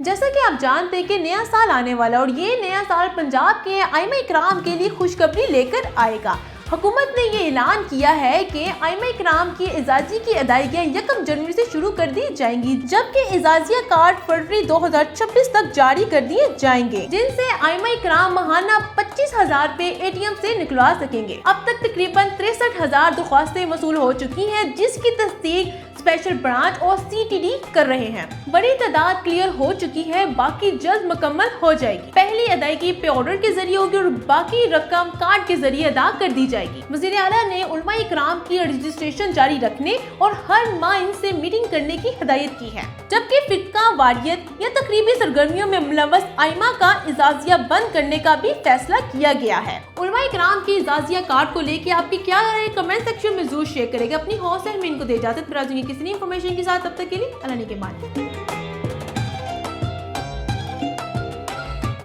जैसा कि आप जानते हैं कि नया साल आने वाला और ये नया साल पंजाब के आइमा इकराम के लिए खुशखबरी लेकर आएगा। हुकूमत ने ये ऐलान किया है कि आइमा इकराम की एजाजी की अदायगियाँ 1 जनवरी से शुरू कर दी जाएंगी, जबकि एजाजिया कार्ड फरवरी 2026 तक जारी कर दिए जाएंगे, जिनसे आइमा इकराम माहाना 25,000 रुपए ATM से निकलवा सकेंगे। अब तक तकरीबन 63,000 दरख्वास्तें वसूल हो चुकी हैं, जिसकी तस्दीक स्पेशल ब्रांच और CTD कर रहे हैं। बड़ी तादाद क्लियर हो चुकी है, बाकी जल्द मुकम्मल हो जाएगी। पहली अदायगी पे ऑर्डर के जरिए होगी और बाकी रकम कार्ड के जरिए अदा कर दी जाएगी। वज़ीर आला ने उलमा इकराम की रजिस्ट्रेशन जारी रखने और हर माह इनसे मीटिंग करने की हिदायत की है, जबकि फिक्का वारियत या तकरीबी सरगर्मियों में मुलव्वस आइमा का इजाजिया बंद करने का भी फैसला किया गया है। उलमा इकराम की इजाजिया कार्ड को लेके आपकी क्या राय है, कमेंट सेक्शन में जरूर शेयर करेगा। अपनी हौसला में इनको दे इजाजत, फिर किसी इन्फॉर्मेशन के साथ, तब तक के लिए अल्लाह के बाद।